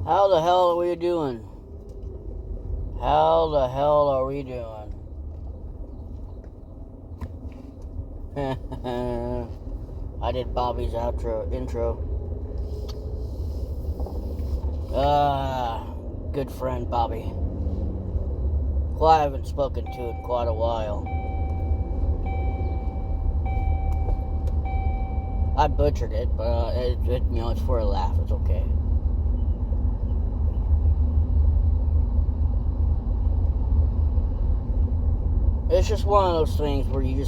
How the hell are we doing? How the hell are we doing? I did Bobby's intro. Good friend Bobby. Well, I haven't spoken to in quite a while. I butchered it, but it's for a laugh. It's okay. It's just one of those things where you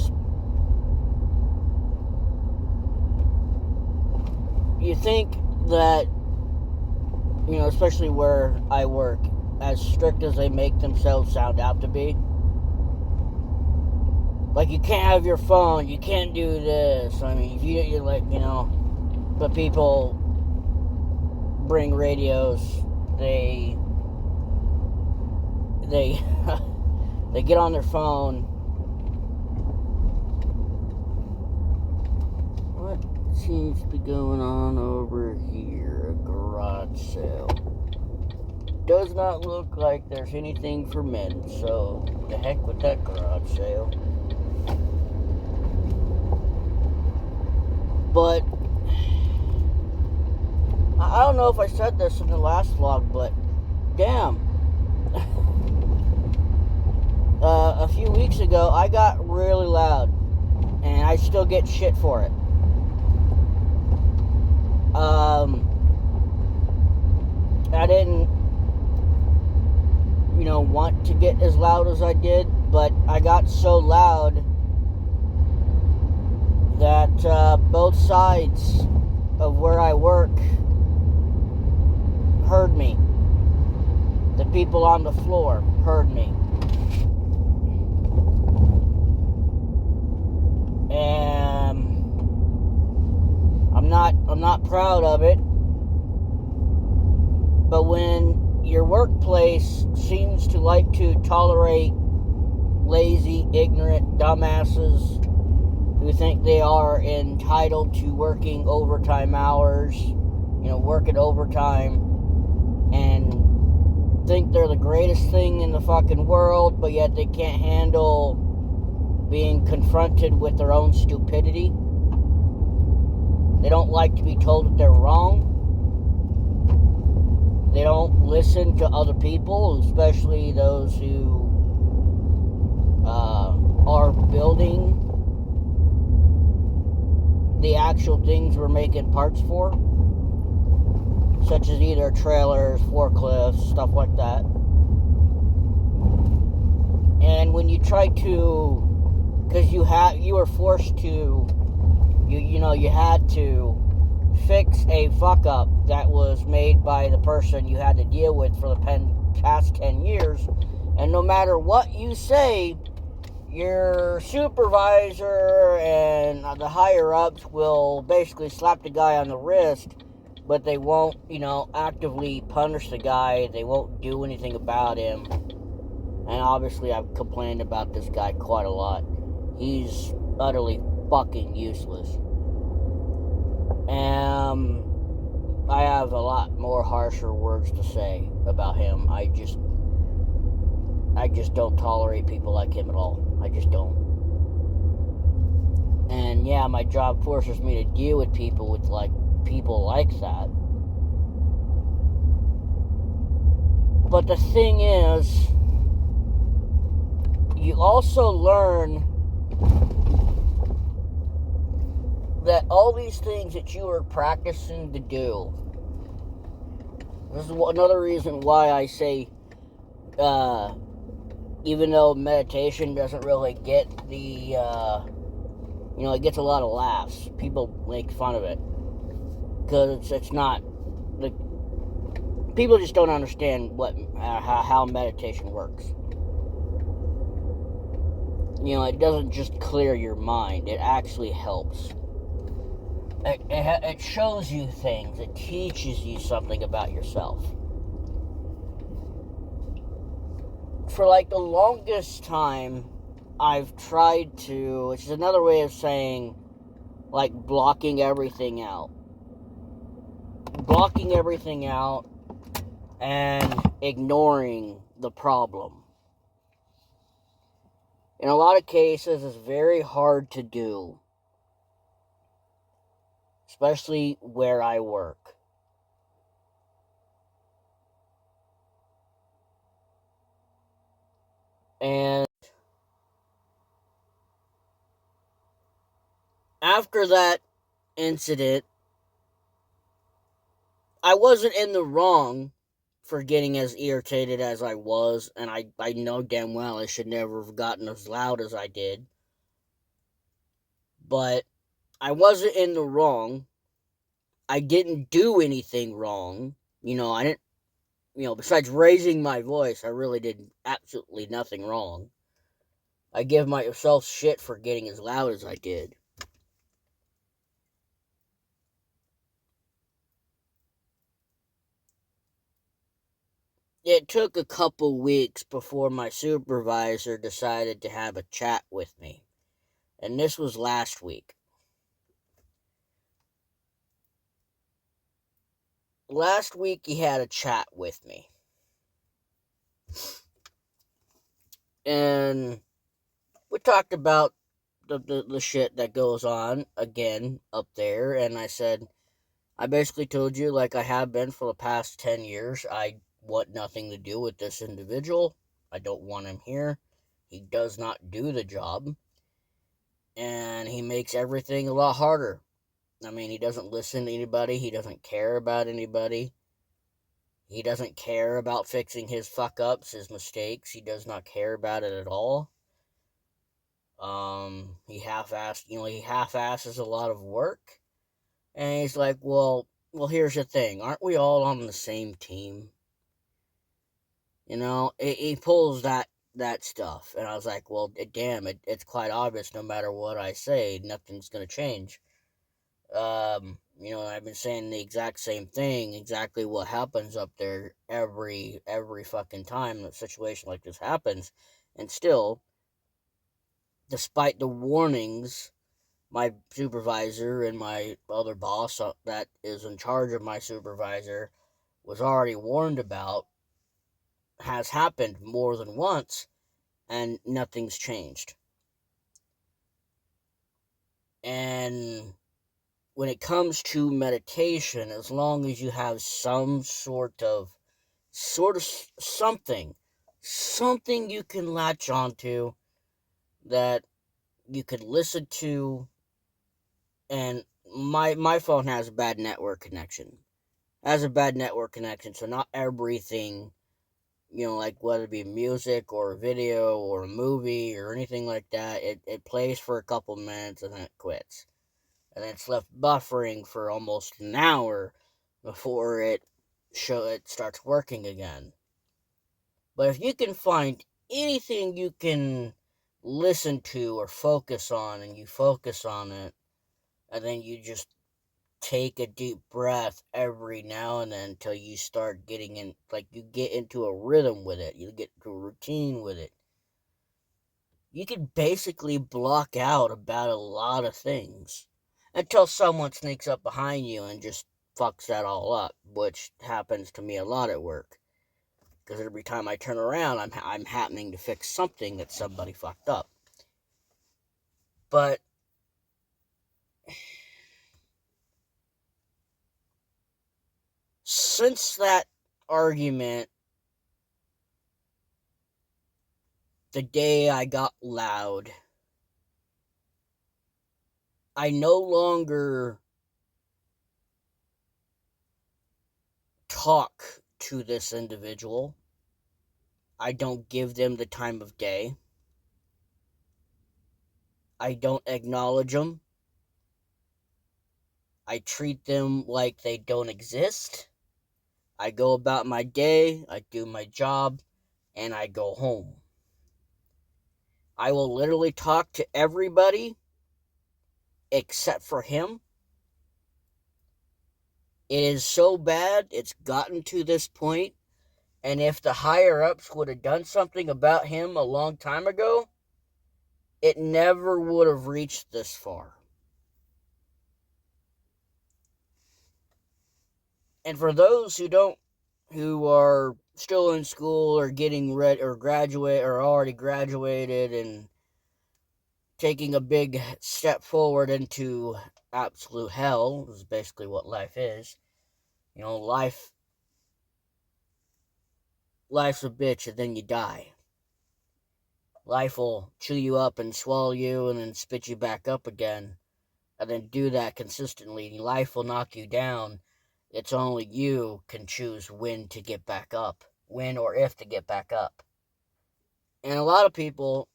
think that, especially where I work, as strict as they make themselves sound out to be. Like, you can't have your phone, you can't do this. I mean, if you're like, but people bring radios, they they get on their phone. What seems to be going on over here? A garage sale. Does not look like there's anything for men, so the heck with that garage sale. But I don't know if I said this in the last vlog, but damn. A few weeks ago, I got really loud, and I still get shit for it. I didn't, want to get as loud as I did, but I got so loud that both sides of where I work heard me. The people on the floor heard me. And I'm not proud of it. But when your workplace seems to like to tolerate lazy, ignorant dumbasses who think they are entitled to working overtime hours, working overtime, and think they're the greatest thing in the fucking world, but yet they can't handle being confronted with their own stupidity. They don't like to be told that they're wrong. They don't listen to other people, especially those who are building the actual things we're making parts for, such as either trailers, forklifts, stuff like that. And when you try to, because you were forced to, you had to fix a fuck up that was made by the person you had to deal with for the past 10 years, and no matter what you say, your supervisor and the higher ups will basically slap the guy on the wrist, but they won't, actively punish the guy. They won't do anything about him. And obviously I've complained about this guy quite a lot. He's utterly fucking useless. I have a lot more harsher words to say about him. I just don't tolerate people like him at all. I just don't. And yeah, my job forces me to deal with people like that. But the thing is, you also learn that all these things that you are practicing to do, this is another reason why I say, even though meditation doesn't really get the, it gets a lot of laughs. People make fun of it. Because it's not, people just don't understand how meditation works. It doesn't just clear your mind. It actually helps. It shows you things. It teaches you something about yourself. For like the longest time, I've tried to, which is another way of saying, like, blocking everything out. and ignoring the problem. In a lot of cases, it's very hard to do, especially where I work. And after that incident, I wasn't in the wrong for getting as irritated as I was, and I know damn well I should never have gotten as loud as I did. But I wasn't in the wrong. I didn't do anything wrong. I didn't, besides raising my voice, I really did absolutely nothing wrong. I give myself shit for getting as loud as I did. It took a couple weeks before my supervisor decided to have a chat with me. And this was last week. Last week he had a chat with me. And we talked about the shit that goes on again up there. And I said, I basically told you, like I have been for the past 10 years, I want nothing to do with this individual. I don't want him here. He does not do the job. And he makes everything a lot harder. I mean, he doesn't listen to anybody. He doesn't care about anybody. He doesn't care about fixing his fuck-ups, his mistakes. He does not care about it at all. He half-asses a lot of work. And he's like, well, here's the thing. Aren't we all on the same team? He pulls that stuff. And I was like, well, damn, it's quite obvious no matter what I say, nothing's going to change. I've been saying the exact same thing, exactly what happens up there every fucking time a situation like this happens. And still, despite the warnings my supervisor and my other boss that is in charge of my supervisor was already warned about, has happened more than once, and nothing's changed. And when it comes to meditation, as long as you have some sort of something you can latch onto, that you could listen to, and my phone has a bad network connection. So not everything, like whether it be music or a video or a movie or anything like that, it plays for a couple minutes and then it quits. And then it's left buffering for almost an hour before it starts working again. But if you can find anything you can listen to or focus on, and you focus on it, and then you just take a deep breath every now and then until you start getting in, like you get into a rhythm with it, you get into a routine with it. You can basically block out about a lot of things until someone sneaks up behind you and just fucks that all up, which happens to me a lot at work. Because every time I turn around, I'm happening to fix something that somebody fucked up. But since that argument, the day I got loud, I no longer talk to this individual. I don't give them the time of day. I don't acknowledge them. I treat them like they don't exist. I go about my day, I do my job, and I go home. I will literally talk to everybody except for him. It is so bad, it's gotten to this point, and if the higher-ups would have done something about him a long time ago, it never would have reached this far. And for those who don't who are still in school or getting ready or graduate or already graduated and taking a big step forward into absolute hell is basically what life is. You know, life's a bitch and then you die. Life will chew you up and swallow you and then spit you back up again. And then do that consistently. Life will knock you down. It's only you can choose when to get back up. When or if to get back up. And a lot of people,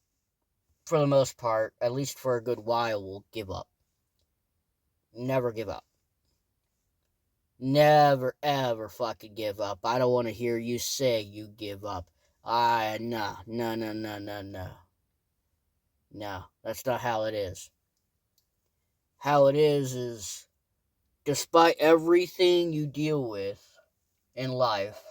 for the most part, at least for a good while, will give up. Never give up. Never ever fucking give up. I don't want to hear you say you give up. No. No, that's not how it is. How it is despite everything you deal with in life,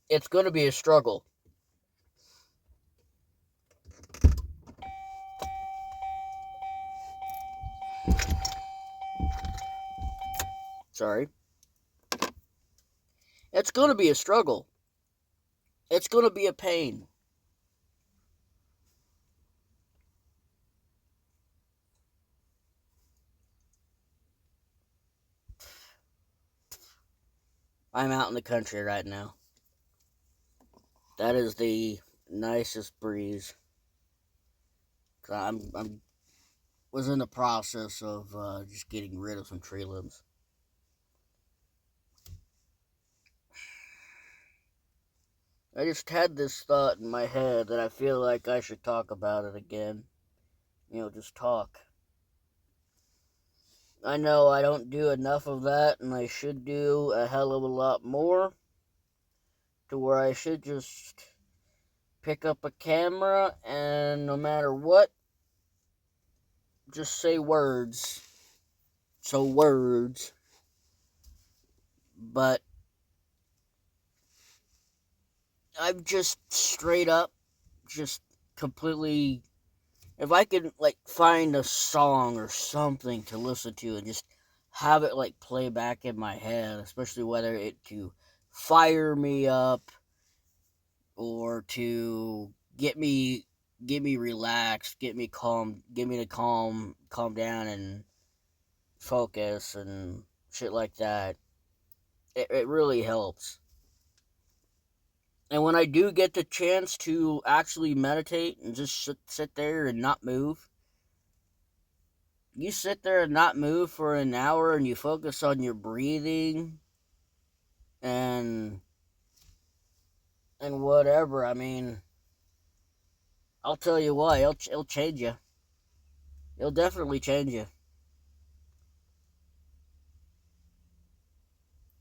it's going to be a struggle. Sorry. It's going to be a struggle. It's going to be a pain. I'm out in the country right now. That is the nicest breeze. I'm was in the process of just getting rid of some tree limbs. I just had this thought in my head that I feel like I should talk about it again. You know, just talk. I know I don't do enough of that, and I should do a hell of a lot more. To where I should just pick up a camera and no matter what, just say words. So, words. But I've just straight up, just completely. If I could, like, find a song or something to listen to and just have it, like, play back in my head, especially whether it to fire me up or to get me relaxed, get me calm, get me to calm down and focus and shit like that. It really helps. And when I do get the chance to actually meditate and just sit there and not move, you sit there and not move for an hour and you focus on your breathing and and whatever. I mean, I'll tell you what, it'll change you. It'll definitely change you.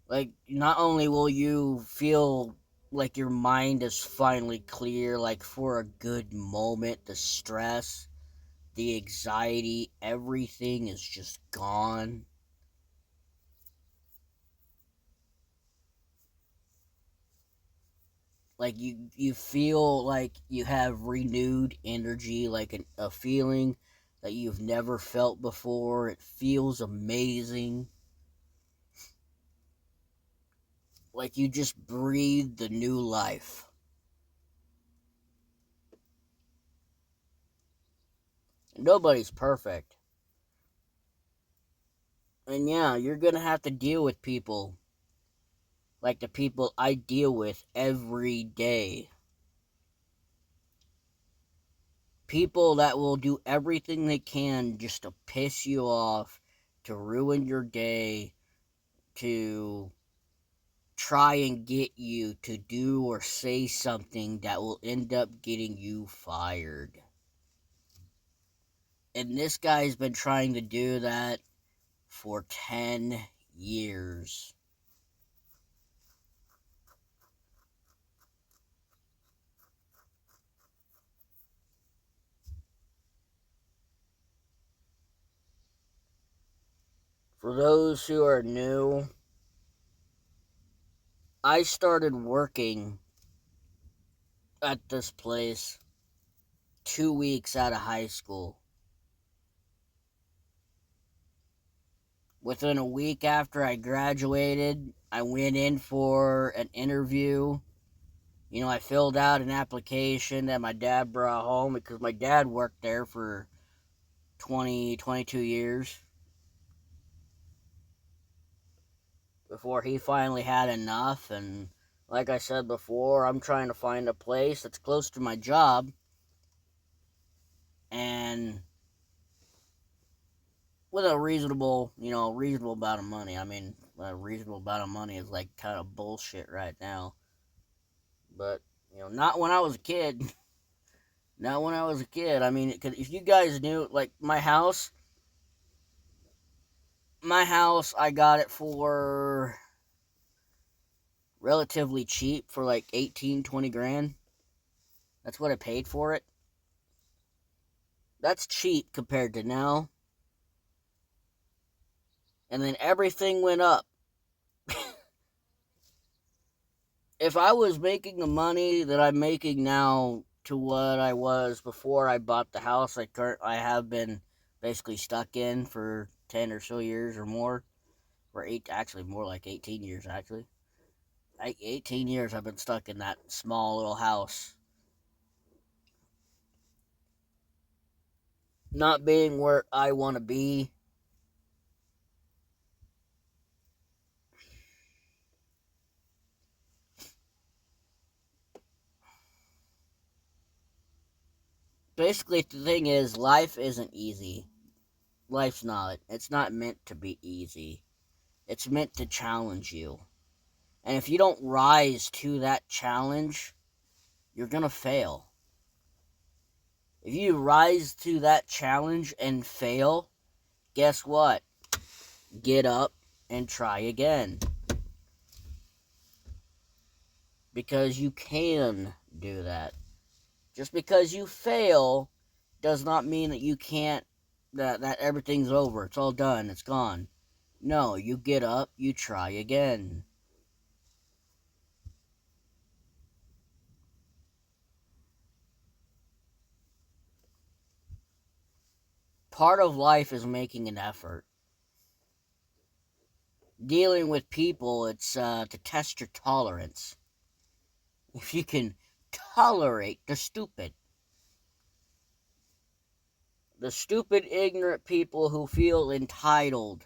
Like, not only will you feel like your mind is finally clear, like for a good moment, the stress, the anxiety, everything is just gone. Like you feel like you have renewed energy, like a feeling that you've never felt before. It feels amazing. Like you just breathed the new life. Nobody's perfect. And yeah, you're gonna have to deal with people like the people I deal with every day. People that will do everything they can just to piss you off, to ruin your day, to try and get you to do or say something that will end up getting you fired. And this guy's been trying to do that for 10 years. For those who are new, I started working at this place 2 weeks out of high school. Within a week after I graduated, I went in for an interview. I filled out an application that my dad brought home because my dad worked there for 22 years before he finally had enough. And like I said before, I'm trying to find a place that's close to my job and with a reasonable amount of money. I mean, a reasonable amount of money is like kind of bullshit right now. But, not when I was a kid. Not when I was a kid. I mean, if you guys knew, like, my house, I got it for relatively cheap for like 18, 20 grand. That's what I paid for it. That's cheap compared to now. And then everything went up. If I was making the money that I'm making now to what I was before I bought the house I have been basically stuck in for 10 or so years or more, or actually more like 18 years actually. 18 years I've been stuck in that small little house. Not being where I want to be. Basically, the thing is, life isn't easy. Life's not. It's not meant to be easy. It's meant to challenge you. And if you don't rise to that challenge, you're going to fail. If you rise to that challenge and fail, guess what? Get up and try again. Because you can do that. Just because you fail does not mean that you can't, that everything's over. It's all done. It's gone. No, you get up, you try again. Part of life is making an effort. Dealing with people, it's to test your tolerance. If you can tolerate the stupid, ignorant people who feel entitled,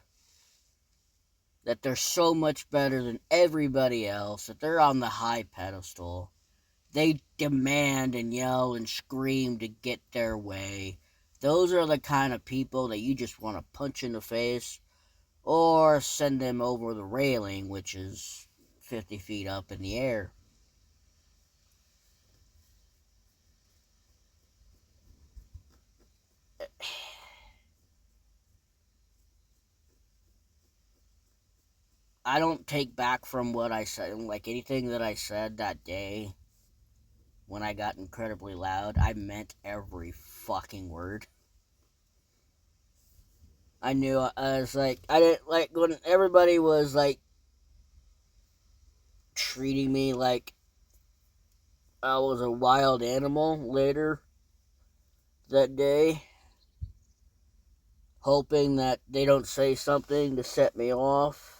that they're so much better than everybody else, that they're on the high pedestal. They demand and yell and scream to get their way. Those are the kind of people that you just want to punch in the face or send them over the railing, which is 50 feet up in the air. I don't take back from what I said, like anything that I said that day when I got incredibly loud. I meant every fucking word. I knew I was like, I didn't like when everybody was like treating me like I was a wild animal later that day, hoping that they don't say something to set me off,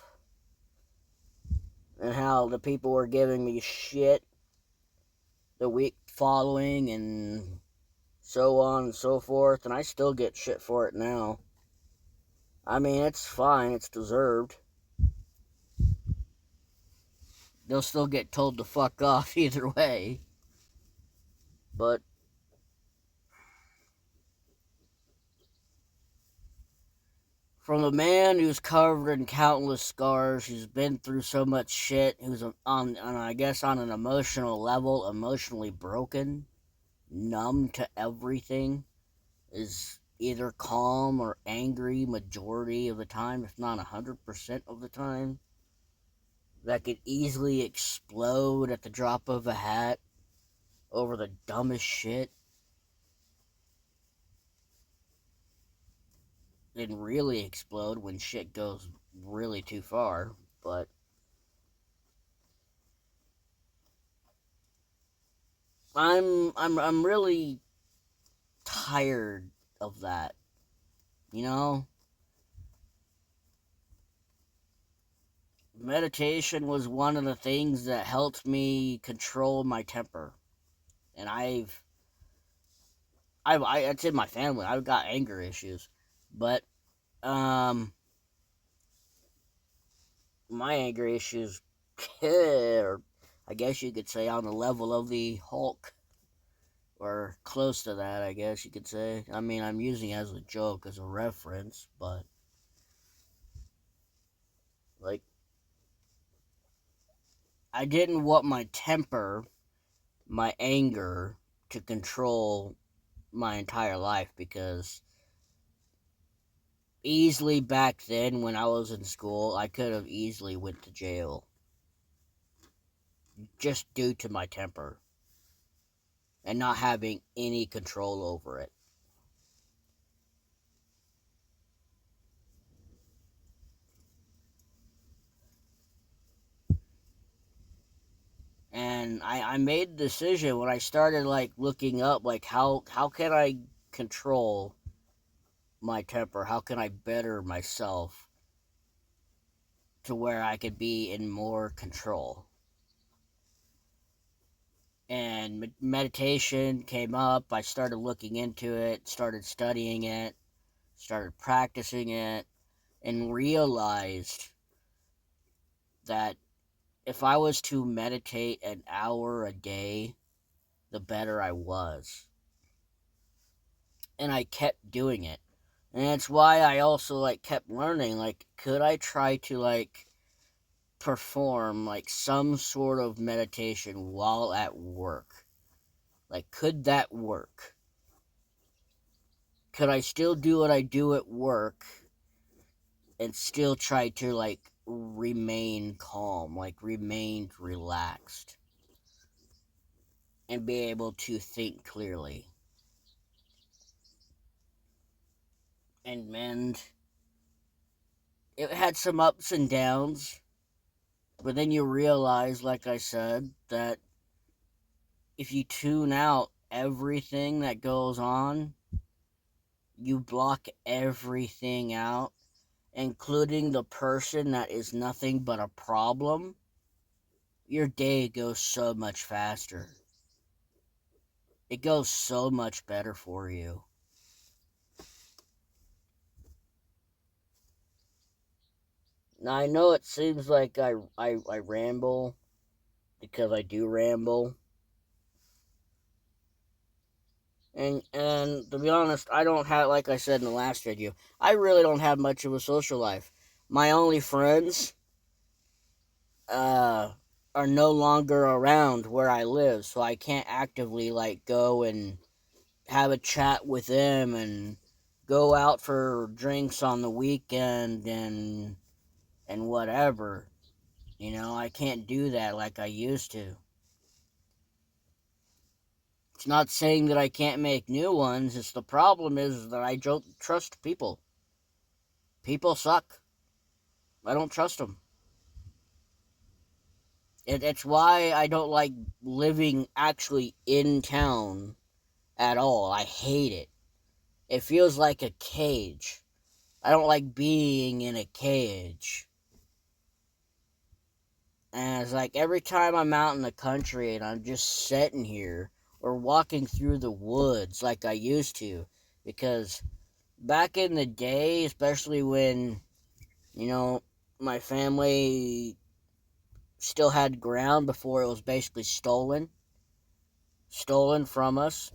and how the people were giving me shit the week following, and so on and so forth, and I still get shit for it now. I mean, it's fine, it's deserved. They'll still get told to fuck off either way. But from a man who's covered in countless scars, who's been through so much shit, who's I guess on an emotional level, emotionally broken, numb to everything, is either calm or angry majority of the time, if not 100% of the time, that could easily explode at the drop of a hat over the dumbest shit, then really explode when shit goes really too far. But I'm really tired of that. You know? meditation was one of the things that helped me control my temper. And it's in my family. I've got anger issues, but um, my anger issues, or I guess you could say, on the level of the Hulk, or close to that. I guess you could say. I mean, I'm using it as a joke, as a reference, but like, I didn't want my temper, my anger, to control my entire life, because easily back then when I was in school, I could have easily went to jail just due to my temper and not having any control over it. And I made the decision when I started like looking up like how can I control my temper? How can I better myself to where I could be in more control? And meditation came up. I started looking into it, started studying it, started practicing it, and realized that if I was to meditate an hour a day, the better I was. And I kept doing it. And that's why I also like kept learning, like, could I try to like perform like some sort of meditation while at work? Like, could that work? Could I still do what I do at work and still try to like remain calm, like remain relaxed, and be able to think clearly? And it had some ups and downs, but then you realize, like I said, that if you tune out everything that goes on, you block everything out, including the person that is nothing but a problem, your day goes so much faster. It goes so much better for you. Now, I know it seems like I ramble, because I do ramble. And to be honest, I don't have, like I said in the last video, I really don't have much of a social life. My only friends uh are no longer around where I live, so I can't actively like go and have a chat with them and go out for drinks on the weekend and whatever. You know, I can't do that like I used to. It's not saying that I can't make new ones. It's the problem is that I don't trust people. People suck. I don't trust them. It's why I don't like living actually in town at all. I hate it. It feels like a cage. I don't like being in a cage. And it's like every time I'm out in the country and I'm just sitting here or walking through the woods like I used to, because back in the day, especially when, you know, my family still had ground before it was basically stolen from us,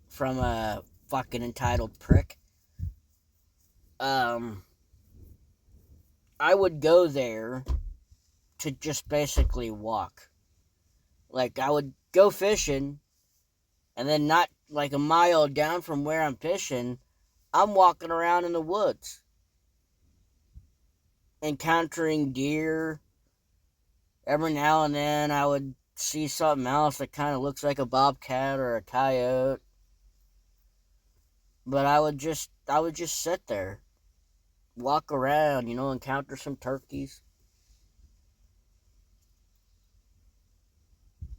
from a fucking entitled prick. Um, I would go there to just basically walk. Like, I would go fishing, and then not like a mile down from where I'm fishing, I'm walking around in the woods, encountering deer. Every now and then I would see something else that kind of looks like a bobcat or a coyote. But I would just sit there, walk around, encounter some turkeys.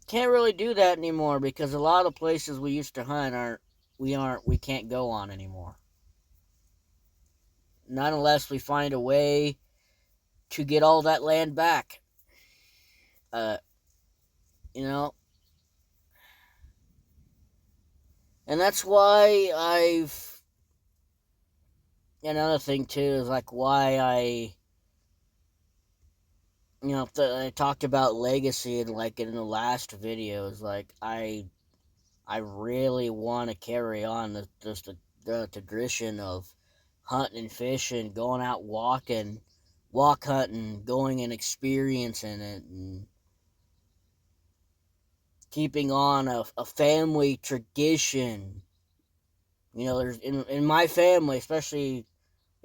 Can't really do that anymore because a lot of places we used to hunt we can't go on anymore. Not unless we find a way to get all that land back. Uh, you know, and that's why another thing too is like why I talked about legacy and like in the last videos, like I really want to carry on the tradition of hunting and fishing, going out walking, walk hunting, going and experiencing it, and keeping on a family tradition. There's in my family, especially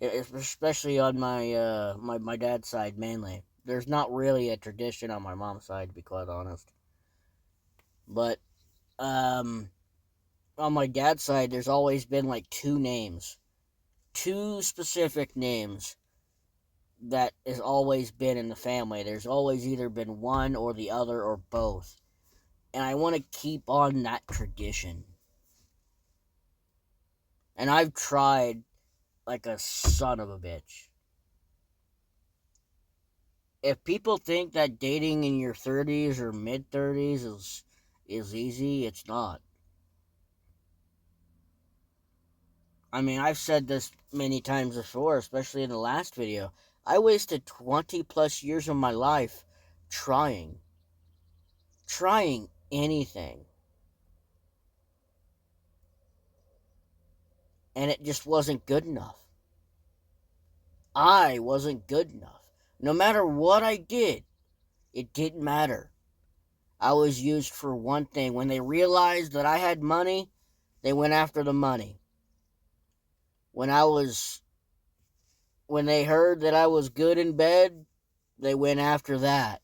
on my dad's side mainly. There's not really a tradition on my mom's side, to be quite honest. But um, on my dad's side, there's always been like two specific names that has always been in the family. There's always either been one or the other or both. And I want to keep on that tradition. And I've tried like a son of a bitch. If people think that dating in your 30s or mid 30s is easy, it's not. I mean, I've said this many times before, especially in the last video. I wasted 20 plus years of my life trying anything. And it just wasn't good enough. I wasn't good enough. No matter what I did, it didn't matter. I was used for one thing. When they realized that I had money, they went after the money. When they heard that I was good in bed, they went after that.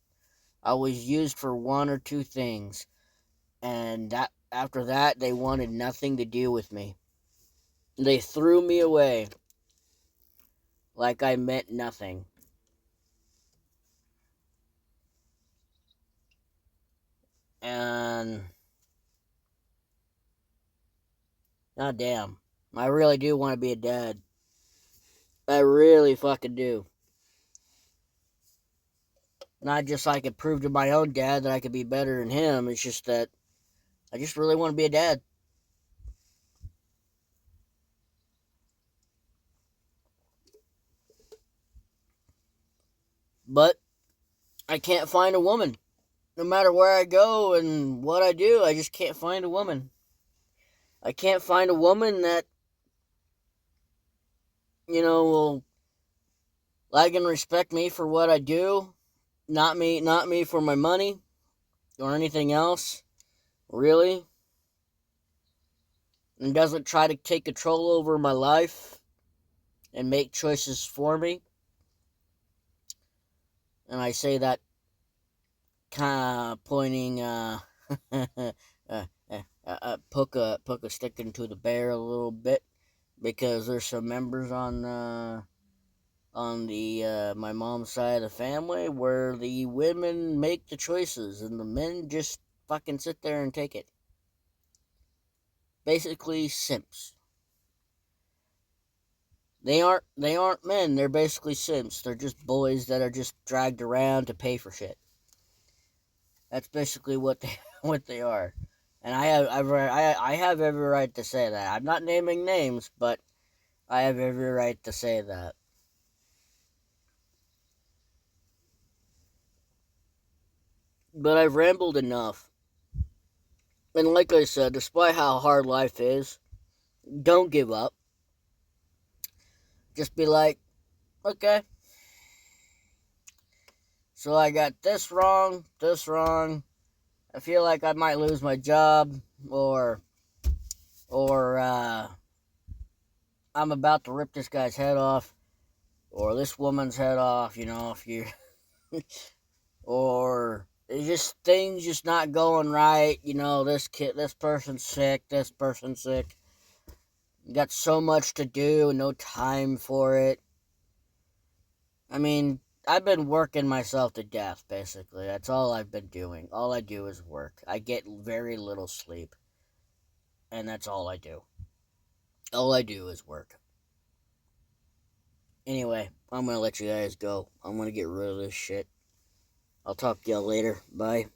I was used for one or two things, and after that they wanted nothing to do with me. They threw me away like I meant nothing. And god damn, I really do want to be a dad. I really fucking do. Not just so I could prove to my own dad that I could be better than him. It's just that I just really want to be a dad. But I can't find a woman. No matter where I go and what I do, I just can't find a woman. I can't find a woman that, will like and respect me for what I do. Not me for my money or anything else, really. And doesn't try to take control over my life and make choices for me. And I say that kind of pointing poke a stick into the bear a little bit, because there's some members on the my mom's side of the family where the women make the choices and the men just fucking sit there and take it. Basically simps. They aren't men, they're basically simps. They're just boys that are just dragged around to pay for shit. That's basically what they are. And I have every right to say that. I'm not naming names, but I have every right to say that. But I've rambled enough. And like I said, despite how hard life is, don't give up. Just be like, okay, so I got this wrong. I feel like I might lose my job, or I'm about to rip this guy's head off, or this woman's head off. If you, or it's just things just not going right. This person's sick. This person's sick. You got so much to do and no time for it. I mean, I've been working myself to death, basically. That's all I've been doing. All I do is work. I get very little sleep. And that's all I do. All I do is work. Anyway, I'm gonna let you guys go. I'm gonna get rid of this shit. I'll talk to y'all later. Bye.